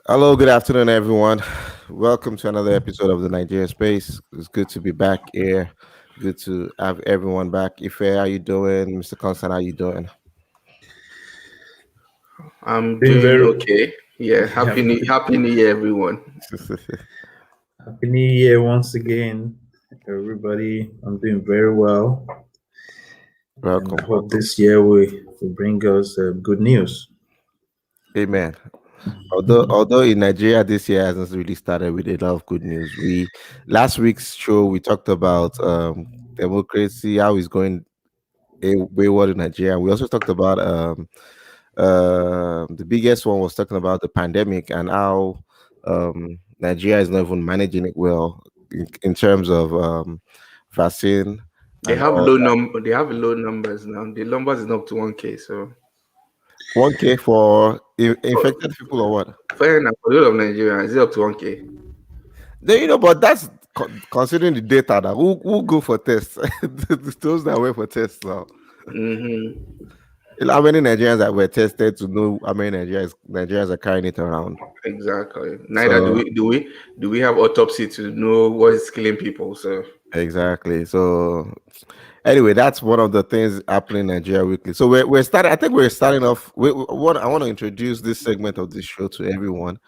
Hello, good afternoon, everyone. Welcome to another episode of the Nigeria Space. It's good to be back here. Good to have everyone back. Ife, how you doing? Mr. Constant, how you doing? I'm Doing doing very okay. Yeah, yeah, happy New Year, everyone. happy New Year once again, everybody. I'm doing very well, and Welcome, I hope welcome. this year will bring us good news. Amen. Although in Nigeria this year hasn't really started with a lot of good news. We last week's show we talked about democracy, how it's going wayward in Nigeria. We also talked about the biggest one was talking about the pandemic and how Nigeria is not even managing it well in terms of vaccine They and have all low that. They have low numbers now. The numbers is up to 1K. So 1K for for infected people or what? fair enough, for the whole of Nigeria, is it up to 1K? Then, but that's considering the data that who go for tests, those that went for tests now. Mm-hmm. How many Nigerians that were tested to know how many Nigerians are carrying it around? Exactly. Neither So do we have autopsy to know what is killing people. So exactly. So anyway, that's one of the things happening in Nigeria weekly. So we're starting. I think we're starting off. I want to introduce this segment of this show to everyone.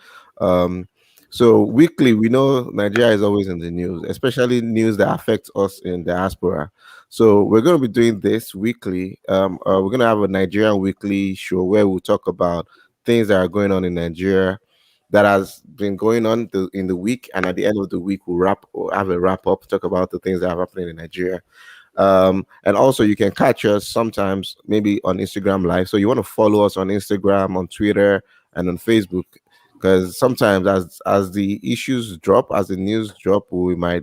Um, so weekly, we know Nigeria is always in the news, especially news that affects us in diaspora. So we're going to be doing this weekly. We're going to have a Nigerian weekly show where we'll talk about things that are going on in Nigeria that has been going on in the week, and at the end of the week, we'll have a wrap up, talk about the things that are happening in Nigeria. And also you can catch us sometimes maybe on Instagram live. So you want to follow us on Instagram, on Twitter, and on Facebook, because sometimes as the issues drop, as the news drop, we might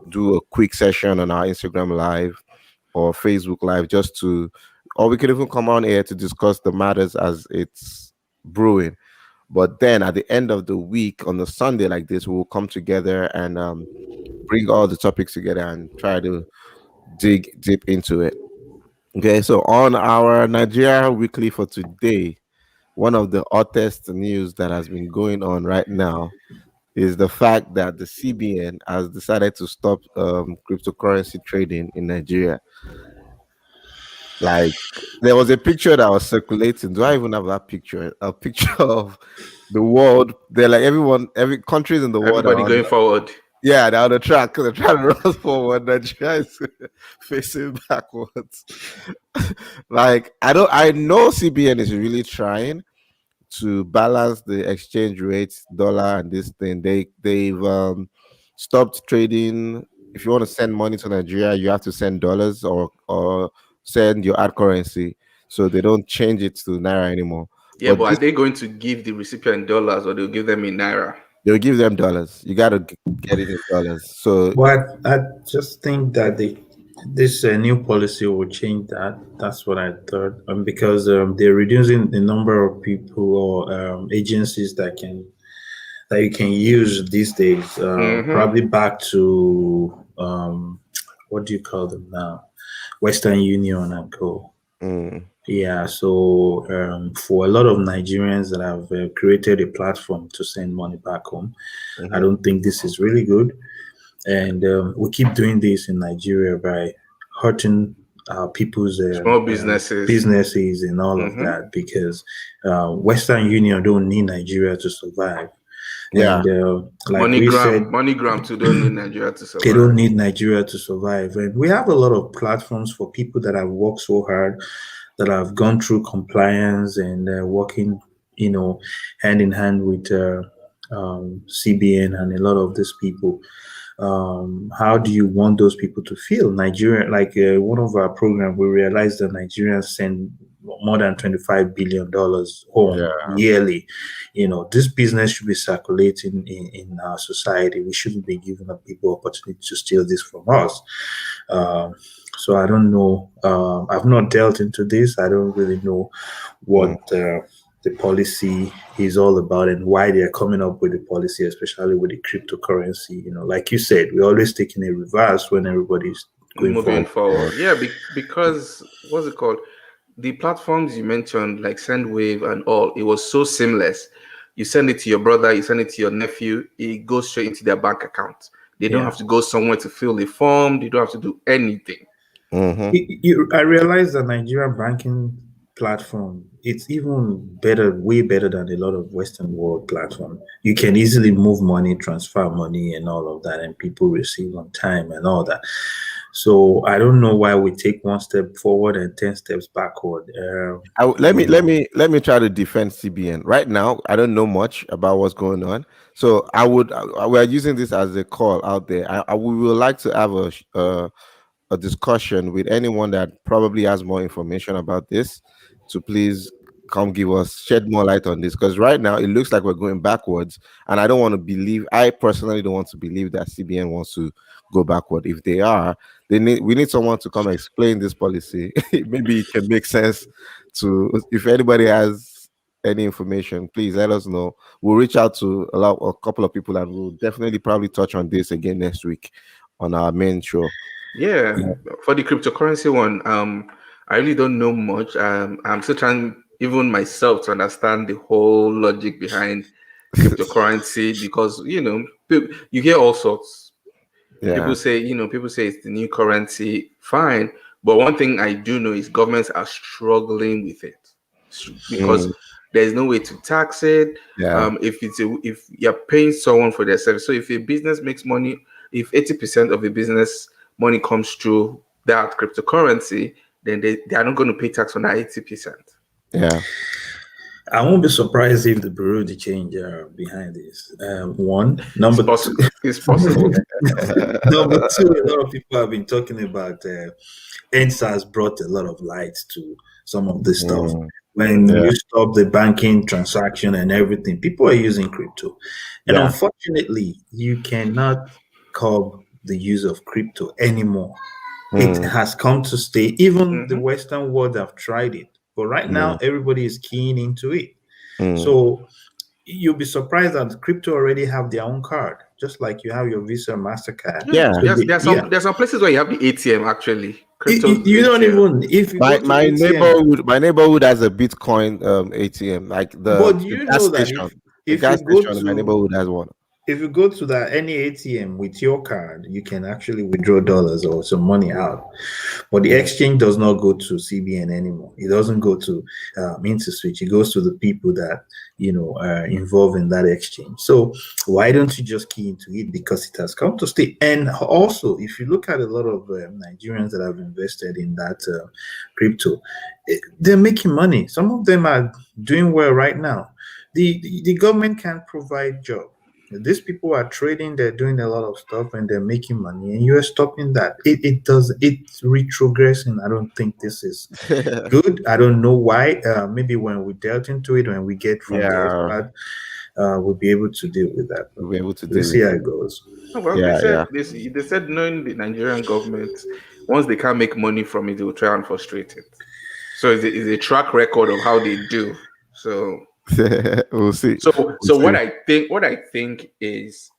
do a quick session on our Instagram live or Facebook live, just to, or we could even come on here to discuss the matters as it's brewing. But then at the end of the week on a Sunday like this, we will come together and bring all the topics together and try to dig deep into it. Okay, so on our Nigeria weekly for today, one of the hottest news that has been going on right now is the fact that the CBN has decided to stop cryptocurrency trading in Nigeria. Like there was a picture that was circulating. Do I even have that picture? A picture of the world. They're like every countries in the world are everybody on. going forward. Yeah, they're on the track. They're trying to run forward. Nigeria is facing backwards. Like I know CBN is really trying to balance the exchange rates, dollar and this thing. They've stopped trading. If you want to send money to Nigeria, you have to send dollars or send your hard currency. So they don't change it to naira anymore. Yeah, But but are this they going to give the recipient dollars or they'll give them in naira? they'll give them dollars. You got to get it in dollars. So But I just think that this new policy will change that. That's what I thought, because they're reducing the number of people or agencies that you can use these days. Mm-hmm. Probably back to what do you call them now? Western Union and Co. mm, Yeah, so for a lot of Nigerians that have created a platform to send money back home, I mhm. don't think this is really good. And we keep doing this in Nigeria by hurting people's Small businesses. businesses and all of Mm-hmm. that, because Western Union don't need Nigeria to survive. Yeah. And like we said, MoneyGram too don't need Nigeria to they survive. don't need Nigeria to survive. And we have a lot of platforms for people that have worked so hard, that have gone through compliance and working, hand in hand with CBN and a lot of these people. How do you want those people to feel? Nigeria, like one of our programs, we realized that Nigerians send more than $25 billion home Yeah. yearly. This business should be circulating in our society. We shouldn't be giving up people opportunity to steal this from us. Um, so I don't know. I've not dealt into this. I don't really know Mm. what the policy is all about and why they are coming up with the policy, especially with the cryptocurrency. Like you said, we're always taking a reverse when everybody's going Moving forward. forward. Yeah, because what's it called? The platforms you mentioned, like Sendwave and all, it was so seamless. You send it to your brother, you send it to your nephew, it goes straight into their bank account. They don't Yeah. have to go somewhere to fill a form. They don't have to do anything. Mhm. I realize that Nigerian banking platform, it's even better, way better than a lot of Western world platform. You can easily move money, transfer money, and all of that, and people receive on time and all that. So I don't know why we take one step forward and 10 steps backward. Let You me let know, me let me try to defend CBN. Right now, I don't know much about what's going on, so we are using this as a call out there. We would like to have a discussion with anyone that probably has more information about this to please come give us shed more light on this, because right now it looks like we're going backwards, and I personally don't want to believe that CBN wants to go backward. If they are, we need someone to come explain this policy. Maybe it can make sense to, if anybody has any information, please let us know. We'll reach out to a couple of people, and we'll definitely probably touch on this again next week on our main show. Yeah, for the cryptocurrency one, I really don't know much. I'm still trying, even myself, to understand the whole logic behind cryptocurrency because you hear all sorts. Yeah. People say it's the new currency. Fine, but one thing I do know is governments are struggling with it because Mm, there's no way to tax it. yeah. If you're paying someone for their service, so if a business makes money, if 80% of a business money comes through that cryptocurrency, then they are not going to pay tax on that 80%. Yeah. I won't be surprised if the bureau de change are behind this. One, It's number two, possible. It's possible. number two. A lot of people have been talking about NSAS brought a lot of light to some of this stuff. Mm, When yeah. you stop the banking transaction and everything, people are using crypto, and Yeah. unfortunately, you cannot curb the use of crypto anymore. It Mm, has come to stay. Even the Hmm. Western world have tried it, but right now mm, everybody is keying into it. mm. So you'll be surprised that crypto already have their own card, just like you have your Visa, Mastercard. Yeah, Yeah. So yeah, there's some places where you have the ATM actually, crypto you don't ATM. even if you My go to ATM. my neighborhood has a Bitcoin ATM. Like But the you gas know that station. The if you gas go station in my to neighborhood has one. if you go to that any ATM with your card, you can actually withdraw dollars or some money out. But the Mm. exchange does not go to CBN anymore. It doesn't go to InterSwitch. It goes to the people that are involved in that exchange. So why don't you just key into it, because it has come to stay? And also, if you look at a lot of Nigerians that have invested in that crypto, they're making money. Some of them are doing well right now. The government can provide job. These people are trading, they're doing a lot of stuff and they're making money, and you're stopping that. It's retrogressing. I don't think this is good. I don't know why. Maybe when we delve into it, when we get from the Yeah. expert, we'll be able to deal with that. We'll be able to We'll deal see with how it. it goes. Oh, well, Yeah, yeah. they said knowing the Nigerian government, once they can't make money from it, they will try and frustrate it. So it's a track record of how they do. So We'll see. We'll so see. what I think is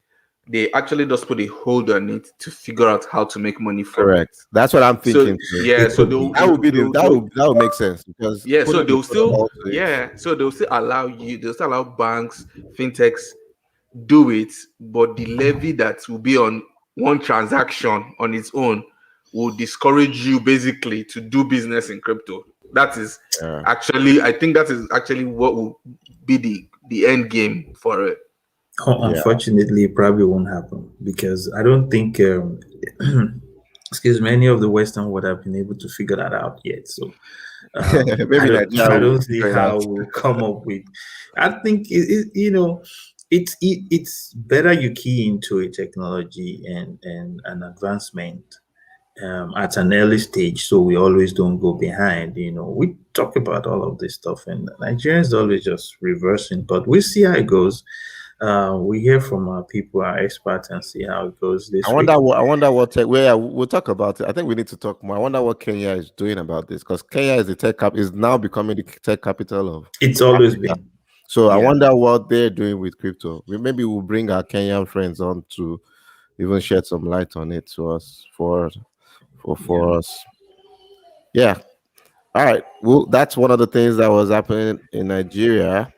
they actually just put a hold on it to figure out how to make money from it. Correct. That's what I'm So thinking too. yeah, It so could be. That would make sense, because yeah, so putting they'll a still halt to it. so they'll still allow banks, fintechs do it, but the levy that will be on one transaction on its own will discourage you basically to do business in crypto. That is Yeah. actually, I think that is actually what will be the end game for it. Yeah. Unfortunately, it probably won't happen because I don't think, excuse me, any of the Western would have been able to figure that out yet. So I Maybe don't Nigeria I will don't see figure it out. how we'll come up with. I think it's better you key into a technology and an advancement at an early stage, so we always don't go behind. We talk about all of this stuff, and Nigerians always just reversing, but we see how it goes. We hear from our people, our experts, and see how it goes this week. I wonder what tech. We'll talk about it. I think we need to talk more. I wonder what Kenya is doing about this, because Kenya is now becoming the tech capital of It's always Africa. been. So I Yeah. wonder what they're doing with crypto. Maybe we'll bring our Kenyan friends on to even shed some light on it to us Yeah. for us. Yeah. All right. Well, that's one of the things that was happening in Nigeria.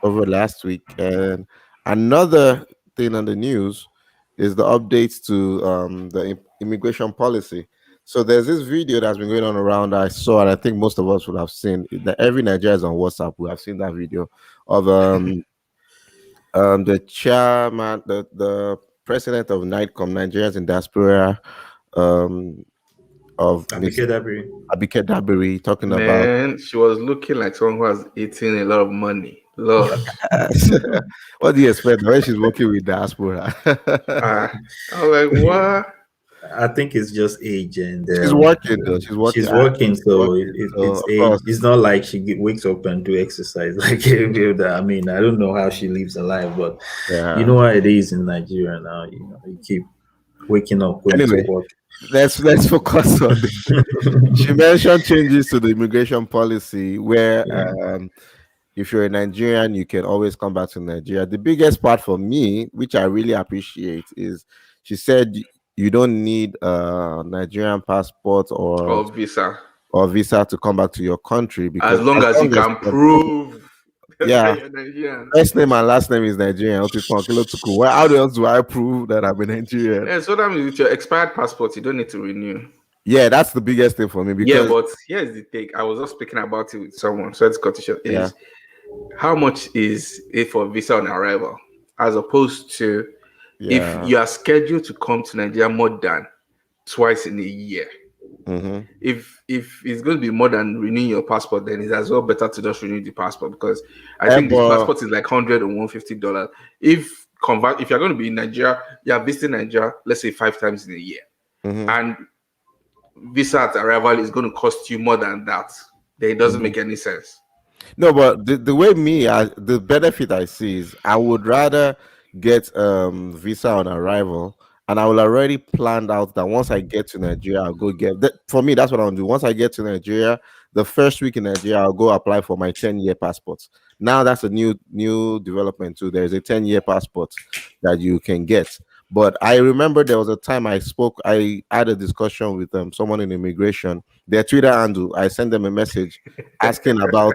over last week. And another thing on the news is the updates to the immigration policy. So there's this video that's been going on around. I saw, and I think most of us would have seen it, that every Nigerian is on WhatsApp. We have seen that video of the chairman, the president of NICOM, Nigerians in Diaspora, um, of Miss Abike Dabiri. Abike Dabiri, talking about. Man, she was looking like someone who has eaten a lot of money. Lord. What do you expect when she's working with diaspora? Ah, I was like, what? I think it's just age, and She's working though. She's working. she's working, She's so working. So it's of age. course, It's not like she wakes up and do exercise like every other. I mean, I don't know how she lives her life, but you yeah. know how it is in Nigeria now. You keep waking up, going to Anyway, work. let's focus on the. She mentioned changes to the immigration policy where Yeah. if you're a Nigerian, you can always come back to Nigeria. The biggest part for me, which I really appreciate, is she said you don't need a Nigerian passport Or visa. or visa to come back to your country As because long as as you long as can you can prove, prove that yeah, you're Nigerian. first name and last name is Nigerian. Well, how else do I prove that I'm a Nigerian? Yeah, so that means with your expired passport, you don't need to renew. Yeah, that's the biggest thing for me Yeah, because but here's the thing. I was just speaking about it with someone. So it's cut short. yeah, Is how much is it for visa on arrival, as opposed to if yeah, you are scheduled to come to Nigeria more than twice in a year. mm-hmm. If it's going to be more than renewing your passport, then it's as well better to just renew the passport, because I think the But passport is like $100 or $150. If you're going to be in Nigeria, you're visiting Nigeria, let's say 5 times in a year, mhm, and visa at arrival is going to cost you more than that, then it doesn't mhm. make any sense. No, but the way the benefit I see is I would rather get visa on arrival, and I will already planned out that once I get to Nigeria, I'll go get that. For me, that's what I'll do. Once I get to Nigeria, the first week in Nigeria, I'll go apply for my 10-year passport. Now that's a new development too. There's a 10-year passport that you can get. But I remember there was a time I had a discussion with someone in immigration. Their Twitter handle, I sent them a message asking about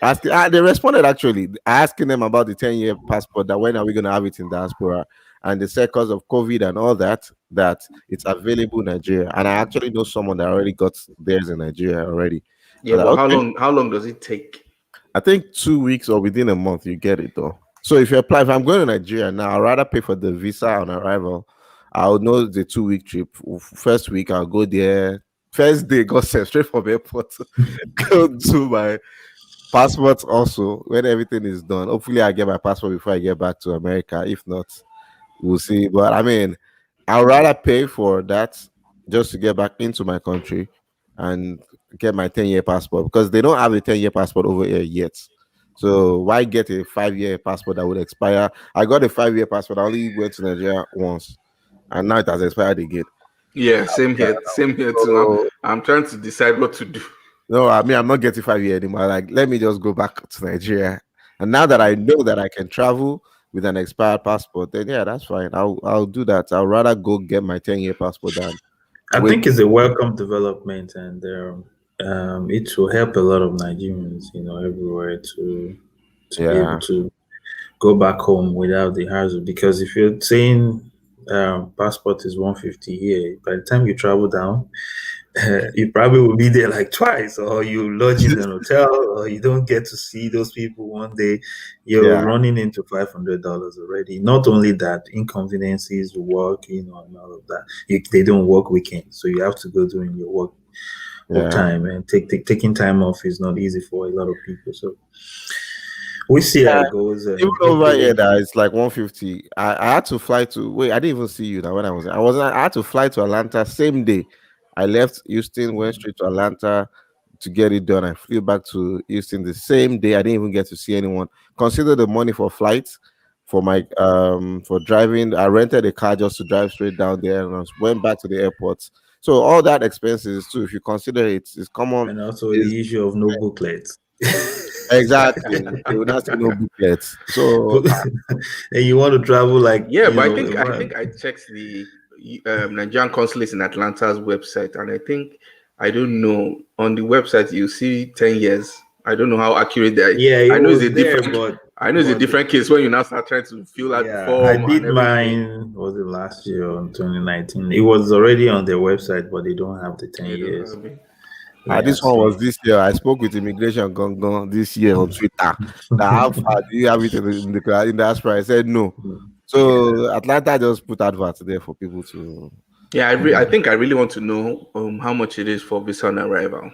they responded actually asking them about the 10-year passport, that when are we going to have it in diaspora, and they said because of COVID and all that, that it's available in Nigeria. And I actually know someone that already got theirs in Nigeria already. I Yeah, was but like, okay, how long does it take? I think 2 weeks or within a month you get it though. So if I'm going to Nigeria now, I'd rather pay for the visa on arrival. I'll know the 2 week trip. First week I'll go there. First day, go straight from airport, go to my passport also when everything is done. Hopefully, I get my passport before I get back to America. If not, we'll see. But I mean, I'd rather pay for that just to get back into my country and get my 10-year passport, because they don't have a 10-year passport over here yet. So why get a 5-year passport that would expire? I got a 5-year passport. I only went to Nigeria once, and now it has expired again. Yeah, same here. Same here too. Now So I'm trying to decide what to do. no, I mean, I'm not getting 5 years anymore. Like, let me just go back to Nigeria. And now that I know that I can travel with an expired passport, then yeah, that's fine. I'll do that. I'll rather go get my 10-year passport than I wait. think it's a welcome development, and it will help a lot of Nigerians, everywhere to be able Yeah, to go back home without the hassle. Because if you're saying passport is 150 here, by the time you travel down, you probably will be there like twice, or you lodge in an hotel, or you don't get to see those people one day. You're yeah, running into $500 already. Not only that, inconveniences, work, and all of that. They don't work weekends, so you have to go during your work yeah. time, and taking time off is not easy for a lot of people. So we see how Yeah, it goes. even over here, Hopefully, that it's like 150. I had to fly to wait. I didn't even see you now when I had to fly to Atlanta same day. I left Houston, went straight to Atlanta to get it done. I flew back to Houston the same day. I didn't even get to see anyone. Consider the money for flights, for my for driving. I rented a car just to drive straight down there, and I went back to the airport. So all that expenses too, if you consider it, is common. and also Is the issue of no booklets. exactly, they would not see no booklets. So And you want to travel like Yeah, but I well, think I checked the Nigerian consulate in Atlanta's website, and I think, I don't know, on the website you see 10 years I don't know how accurate that. Yeah, it I know it's a was there, different. but I know it's a but different case when you now start trying to fill out the yeah, I form and did everything. mine. Was it last year or 2019? It was already on their website, but they don't have the 10 years. Have it. This Yeah, one was so this year. I spoke with immigration gong this year on Twitter. That how far do you have it in the diaspora? I said no. Yeah. So Atlanta just put adverts there for people to. Yeah, I think I really want to know how much it is for visa on arrival.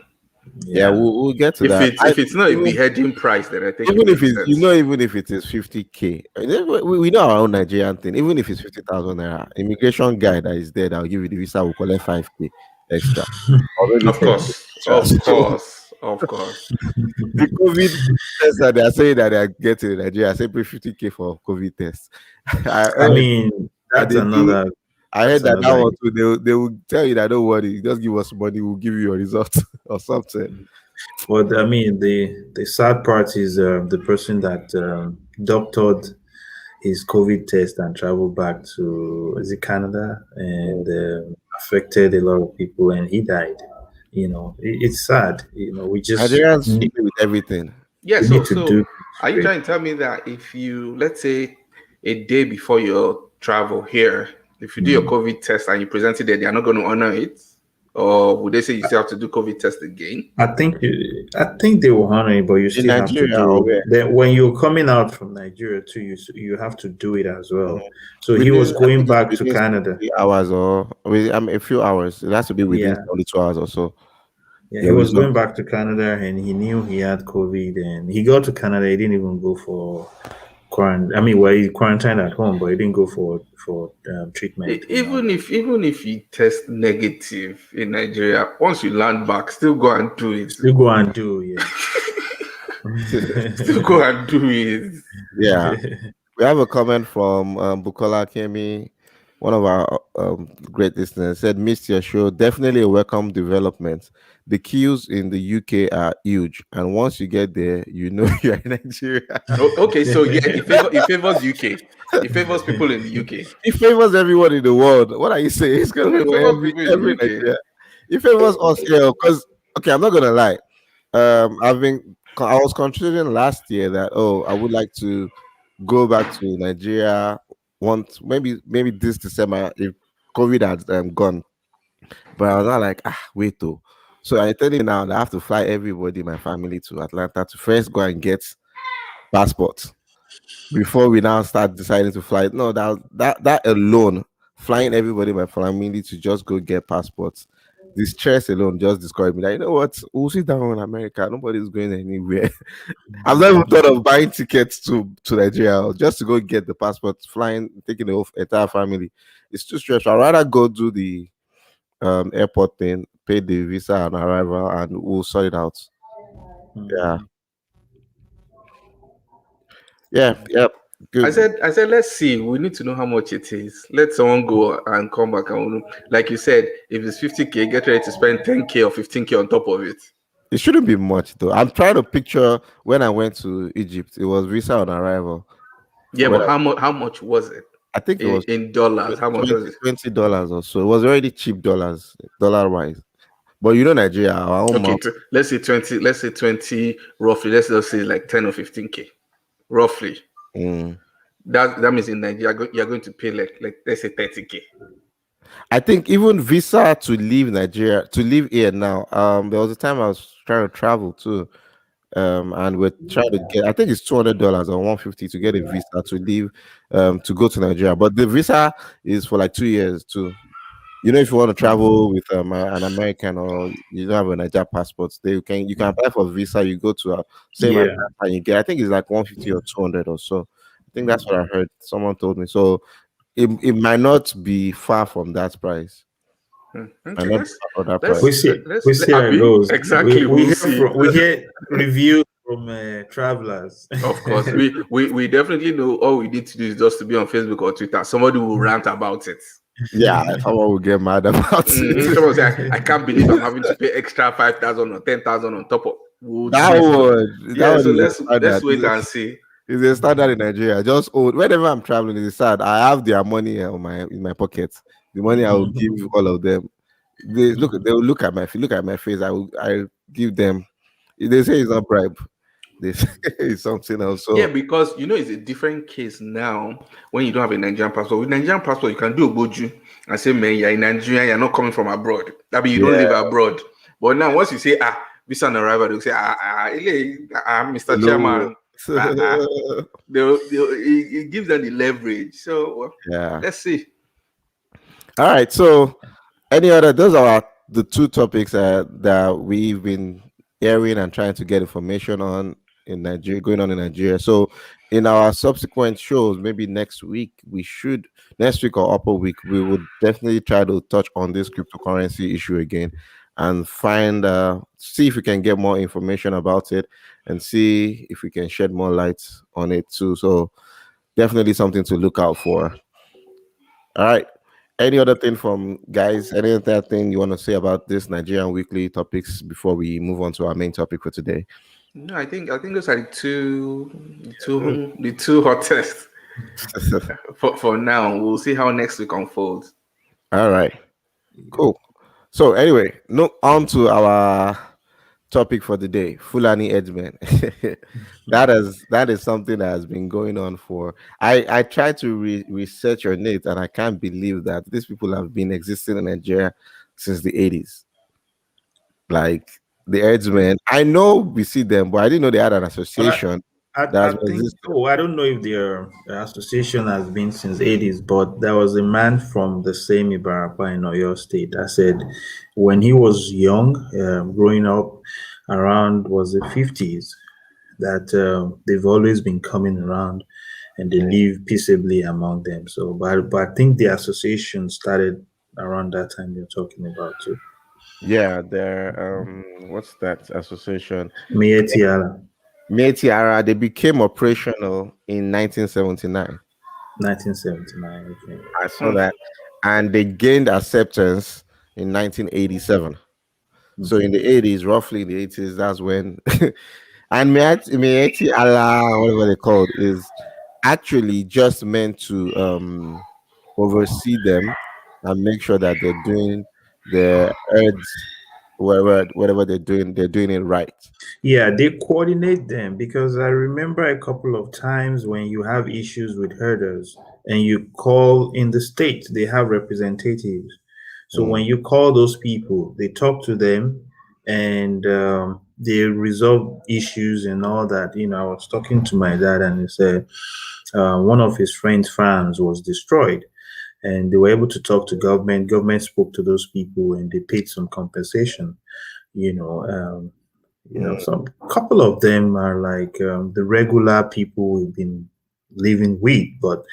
Yeah, yeah. we'll get to If that. it's not a Even, beheading price, then I think it even if makes it's sense. even if it is 50K, we know our own Nigerian thing. Even if it's 50,000 naira, immigration guy that is there that will give you the visa will collect 5K extra or maybe Of 10K course, extra. of So course, of course. the COVID test that they are saying that they are getting in Nigeria, say pay 50K for COVID test. I I heard mean, that that's they do. another I that's heard that another one too. They will tell you that don't worry, just give us money, we'll give you your result or something. But I mean, the sad part is the person that doctored his COVID test and traveled back to is it Canada and affected a lot of people, and he died. It's sad. We just Nigerians need, play with everything. Yeah, we so need to do so things are you straight. trying to tell me that if you, let's say, a day before your travel here, if you do your Mm. COVID test and you present it there, they are not going to honor it? Or would they say you still have to do COVID test again? I think they will honor it, but you In still have to Nigeria or do where? that when you're coming out from Nigeria too. You have to do it as Mhm. well. So he was I think going it's back to within Canada. 3 hours or a few hours. It has to be within Yeah, 72 hours or so. yeah. He Your was result. going back to Canada, and he knew he had COVID, and he got to Canada. He didn't even go for quarantine. I mean, well, he quarantined at home, but he didn't go for treatment. Even if you test negative in Nigeria, once you land back, still go and do it. Still go and do, yeah. Still go and do it. Yeah. We have a comment from Bukola Kemi, one of our great listeners, said, missed your show. Definitely a welcome development. The queues in the UK are huge. And once you get there, you know you're in Nigeria. Okay, so yeah, it favors UK. It favors people in the UK. It favors everyone in the world. What are you saying? It's going to It favor favors people in the every UK. Nigeria. It favors us here because, okay, I'm not going to lie. I was considering last year that, I would like to go back to Nigeria once, maybe this December if COVID had gone. But I was not like, wait though. So I tell you now that I have to fly everybody in my family to Atlanta to first go and get passports before we now start deciding to fly. No, that alone, flying everybody in my family to just go get passports. The stress alone just discouraged me. Like, you know what? We'll sit down in America. Nobody's going anywhere. I've never thought of buying tickets to Nigeria just to go get the passport, flying, taking the whole entire family. It's too stressful. I'd rather go do the airport thing, pay the visa and arrival, and we'll sort it out. Yeah, Mm. yeah. I Good. said, let's see. We need to know how much it is. Let someone go and come back. And like you said, if it's 50K, get ready to spend 10K or 15K on top of it. It shouldn't be much though. I'm trying to picture when I went to Egypt. It was visa on arrival. Yeah, When but how much was it I think it was in dollars? How much was it? $20 or so. It was already cheap dollars, dollar wise. But you know Nigeria, our own Okay, mouth. let's say 20. Let's say 20 roughly. Let's just say like 10 or 15K roughly. Mm. That means in Nigeria you're going to pay like let's say 30K. I think even visa to leave Nigeria, to live here now. There was a time I was trying to travel too. And we're trying to get, I think it's $200 or 150 to get a visa to leave, to go to Nigeria. But the visa is for like 2 years too. You know, if you want to travel with an American or you don't have a Nigeria passport, you can apply for a visa. You go to same address Yeah. and you get. I think it's like 150 or 200 or so. I think that's what I heard. Someone told me. So it might not be far from that price. Might Okay, not be far from that let's We price. see. let's We let see how it Abby goes. exactly. We We'll hear see. reviews from travelers. Of course, we definitely know all we need to do is just to be on Facebook or Twitter. Somebody will rant about it. Yeah, someone will get mad about it. Someone say, I can't believe I'm having to pay extra 5,000 or 10,000 on top of. We'll That see. So one, that yeah, one so is a let's standard. wait and see. It's a standard in Nigeria. Just old. Whenever I'm traveling, it's sad. I have their money in my pocket. The money I will give all of them. They will look at my face. I give them. They say it's not bribe. They say it's something else. Yeah, So because it's a different case now when you don't have a Nigerian passport. With Nigerian passport, you can do Oboju and say, man, you're in Nigeria, you're not coming from abroad. I mean, you don't live yeah, abroad. But now, once you say, visa on arrival, they'll say, Mr. hello. Chairman, it gives them the leverage. So, well, Yeah. let's see. All right. So any other? Those are the two topics that we've been airing and trying to get information on in Nigeria, going on in Nigeria. So, in our subsequent shows, maybe next week or upper week, we would definitely try to touch on this cryptocurrency issue again and see if we can get more information about it and see if we can shed more light on it too. So, definitely something to look out for. All right. Any other thing from guys? Any other thing you want to say about this Nigerian weekly topics before we move on to our main topic for today? No, I think those are the two hottest for now. We'll see how next week unfolds. All right. Cool. So anyway, no on to our topic for the day, Fulani Herdsmen. that is something that has been going on for I tried to research on it and I can't believe that these people have been existing in Nigeria since the 80s. Like the Herdsmen. I know we see them, but I didn't know they had an But association that I has been think, existing. oh, I don't know if their association has been since 80s, but there was a man from the same Ibarapa in Oyo State that said when he was young, growing up around was the 50s, that they've always been coming around and they live peaceably among them. So, but I think the association started around that time you're talking about too. Yeah, they're what's that association? Mietiala, Tiara, they became operational in 1979. 1979. Okay. I saw that. And they gained acceptance in 1987. So in Okay. the 80s, roughly in the 80s, that's when and Mieti Allah, whatever they called, is actually just meant to oversee them and make sure that they're doing their herds whatever they're doing it right. Yeah, they coordinate them because I remember a couple of times when you have issues with herders and you call in the state, they have representatives. So Mm, when you call those people, they talk to them and they resolve issues and all that. I was talking to my dad and he said one of his friend's farms was destroyed and they were able to talk to government. Government spoke to those people and they paid some compensation. You know, um, mm, some couple of them are like the regular people we've been living with, but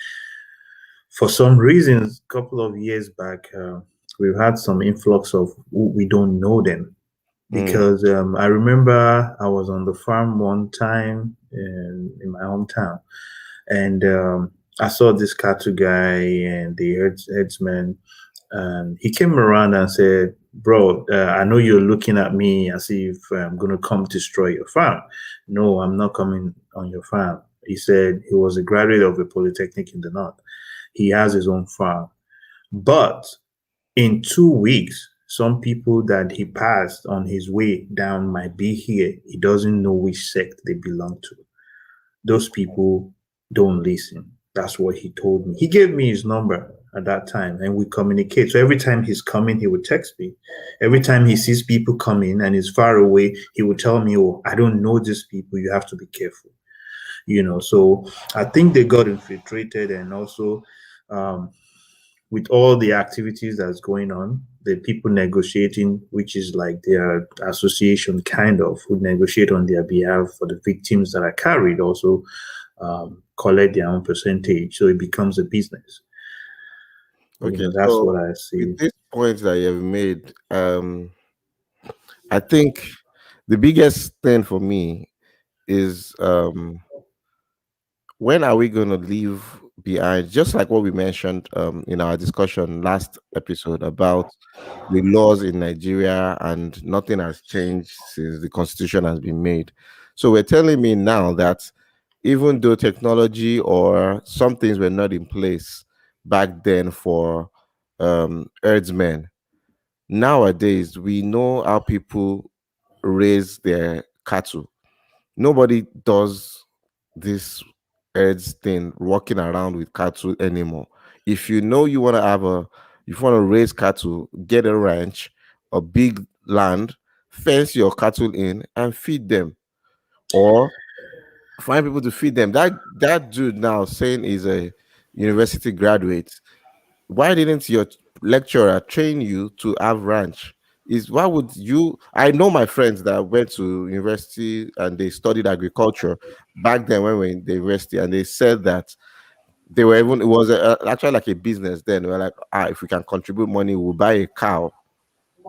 for some reasons, a couple of years back, we've had some influx of we don't know them mm, because I remember I was on the farm one time in my hometown, and I saw this cattle guy and the herdsman, and he came around and said, "Bro, I know you're looking at me as if I'm gonna come destroy your farm. No, I'm not coming on your farm." He said he was a graduate of a polytechnic in the north. He has his own farm, but in 2 weeks, some people that he passed on his way down might be here. He doesn't know which sect they belong to. Those people don't listen. That's what he told me. He gave me his number at that time and we communicate. So every time he's coming, he would text me. Every time he sees people coming and is far away, he would tell me, "Oh, I don't know these people. You have to be careful." So I think they got infiltrated and also um, with all the activities that's going on, the people negotiating, which is like their association kind of, who negotiate on their behalf for the victims that are carried, also collect their own percentage. So it becomes a business. okay, That's so what I with see. this point that you have made, I think the biggest thing for me is when are we going to leave behind, just like what we mentioned in our discussion last episode about the laws in Nigeria, and nothing has changed since the constitution has been made. So we're telling me now that even though technology or some things were not in place back then for herdsmen, nowadays we know how people raise their cattle. Nobody does this herds thing, walking around with cattle anymore. If you know you want to if you want to raise cattle, get a ranch, a big land, fence your cattle in, and feed them, or find people to feed them. That dude now saying is a university graduate. Why didn't your lecturer train you to have ranch? Is why would you? I know my friends that went to university and they studied agriculture back then when we were in the university, and they said that they were even, it was actually like a business then. We were like, if we can contribute money, we'll buy a cow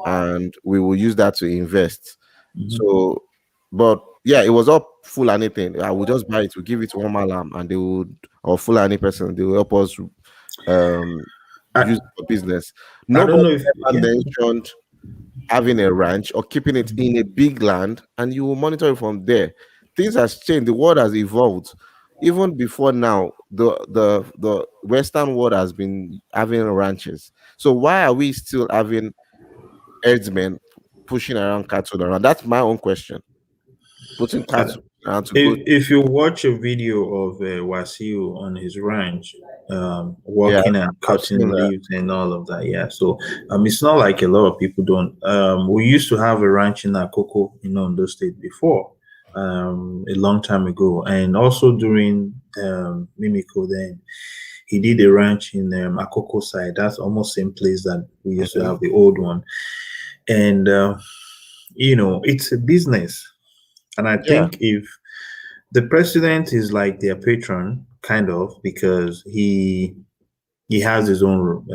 and we will use that to invest. Mhm. So, but yeah, it was all full anything. I would just buy it, we give it to one malam, and they would, or full any person, they will help us um I, use it for business. I don't Nobody know if ever yeah. mentioned having a ranch or keeping it in a big land, and you will monitor it from there. Things has changed, the world has evolved. Even before now, the Western world has been having ranches. So why are we still having herdsmen pushing around cattle around? That's my own question. Putting Uh, cattle around to go. if you watch a video of Wasiu on his ranch, Yeah, walking and I've seen cutting that. leaves and all of that, yeah. So it's not like a lot of people don't. We used to have a ranch in Akoko in Ondo State before, a long time ago, and also during Mimiko. Then he did a ranch in Akoko side. That's almost same place that we used to Mhm. have the old one, and it's a business. And I Yeah, think if the president is like their patron, kind of, because he has his own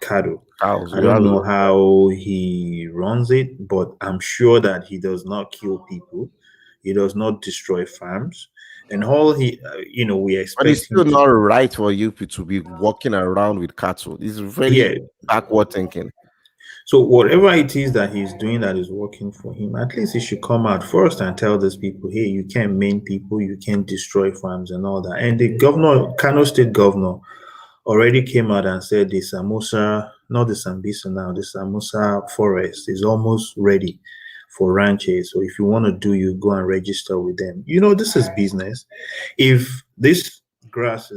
cattle. cows. I You don't have know how he runs it, but I'm sure that he does not kill people. He does not destroy farms, and all we but it's expect him still to. not right for you to be walking around with cattle. It's very Yeah. backward thinking. So whatever it is that he's doing that is working for him, at least he should come out first and tell these people, hey, you can't maim people, you can't destroy farms and all that. And the governor, Kano State governor, already came out and said the Samosa, not the Sambisa now, the Samosa forest is almost ready for ranches. So if you want to do, you go and register with them. This is business. If this grass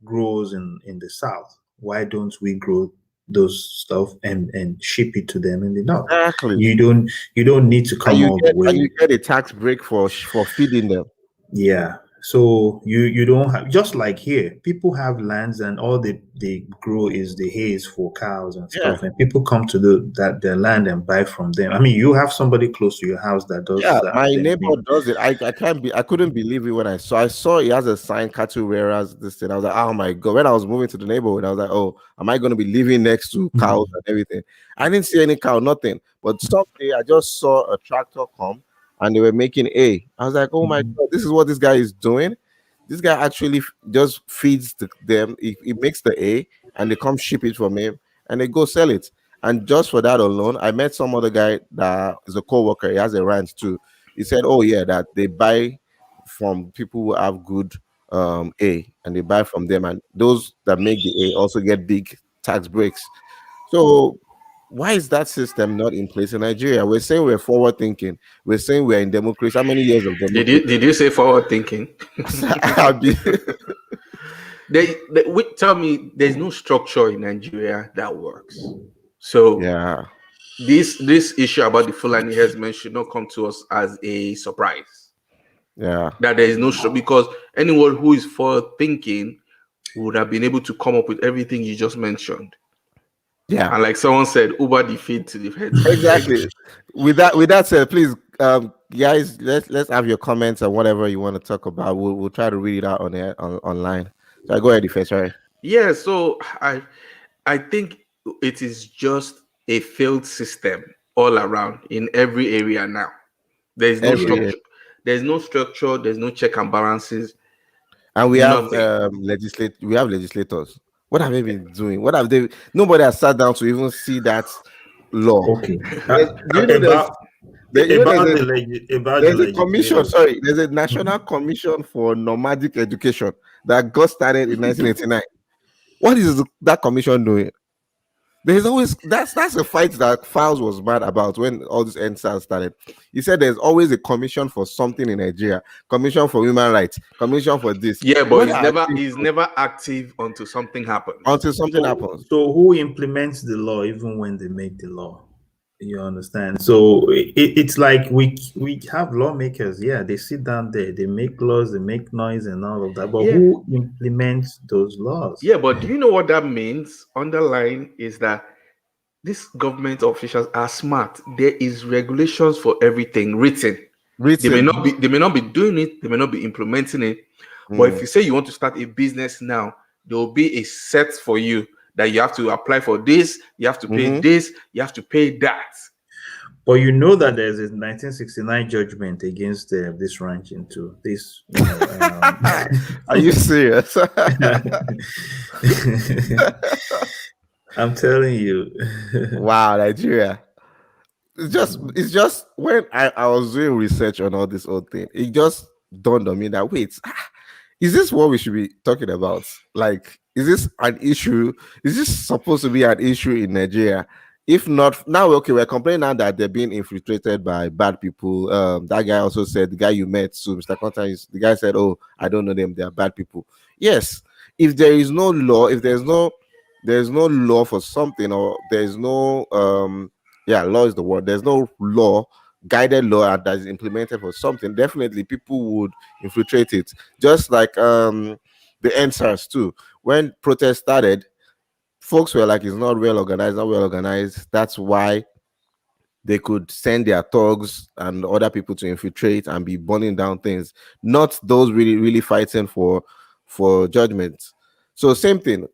grows in the south, why don't we grow those stuff and ship it to them in the north? Exactly. You don't need to And come all the you way. get a tax break for feeding them. Yeah. So you don't have, just like here, people have lands and all they grow is the hays for cows and Yeah. stuff, and people come to their land and buy from them. I mean, you have somebody close to your house that does Yeah, that my same neighbor thing. does it. I couldn't believe it when I saw he has a sign, cattle rearers, this thing. I was like, oh my god. When I was moving to the neighborhood, I was like, oh, am I gonna be living next to cows Mhm. and everything? I didn't see any cow, nothing. But someday I just saw a tractor come and they were making hay. I was like, oh my Mhm. god, this is what this guy is doing. This guy actually just feeds them. He makes the hay and they come ship it from him and they go sell it. And just for that alone, I met some other guy that is a co-worker. He has a ranch too. He said, oh yeah, that they buy from people who have good A, and they buy from them, and those that make the A also get big tax breaks. So why is that system not in place in Nigeria? We're saying we're forward thinking. We're saying we're in democracy. How many years of Did democracy? you did you say forward thinking? I'll be- Tell me, there's no structure in Nigeria that works. So yeah, this issue about the Fulani herdsmen should not come to us as a surprise. yeah, That there is no structure, because anyone who is forward thinking would have been able to come up with everything you just mentioned. yeah. And like someone said, Uber the feed to the herdsmen. Like, Exactly. With that said, please, guys, let's have your comments and whatever you want to talk about. We'll try to read it out on air online. So I go ahead, first, sorry. yeah, so I think it is just a failed system all around in every area now. There is no Every structure. There's no structure. There's no check and balances. and we have Nothing. we have legislators. What have they been doing? What have they? Nobody has sat down to even see that law. Okay. Do you know About about the there's a commission? legislators. Sorry, there's a national commission for nomadic education that got started in 1989. What is that commission doing? There's always that's a fight that Files was mad about when all this NSAS started. He said there's always a commission for something in Nigeria, commission for human rights, commission for this. Yeah, but When he's are never things he's never active until something happens. until something So, happens? so who implements the law even when they make the law? You understand? So it's like we have lawmakers. Yeah, they sit down there, they make laws, they make noise and all of that. But Yeah, who implements those laws? yeah, but do you know what that means? Underlying is that these government officials are smart. There is regulations for everything written. Written. They may not be doing it, they may not be implementing it. But if Mm. you say you want to start a business now, there will be a set for you that you have to apply for this, you have to pay Mm-hmm. this, you have to pay that. But you know that there's a 1969 judgment against this ranching too. This, you know, Are you serious? I'm telling you. Wow, Nigeria. It's just when I was doing research on all this old thing, it just dawned on me that wait, is this what we should be talking about? Like, is this an issue? Is this supposed to be an issue in Nigeria? If not, now okay, we're complaining now that they're being infiltrated by bad people. That guy also said the guy you met, so Mr. Conta, the guy said, "Oh, I don't know them; they are bad people." Yes, if there is no law, if there's no law for something, or there's no yeah, law is the word. There's no law, guided law that is implemented for something. Definitely, people would infiltrate it. Just like the answers too. When protests started, folks were like, "It's not well organized, not well organized." That's why they could send their thugs and other people to infiltrate and be burning down things. Not those really fighting for judgment. So same thing,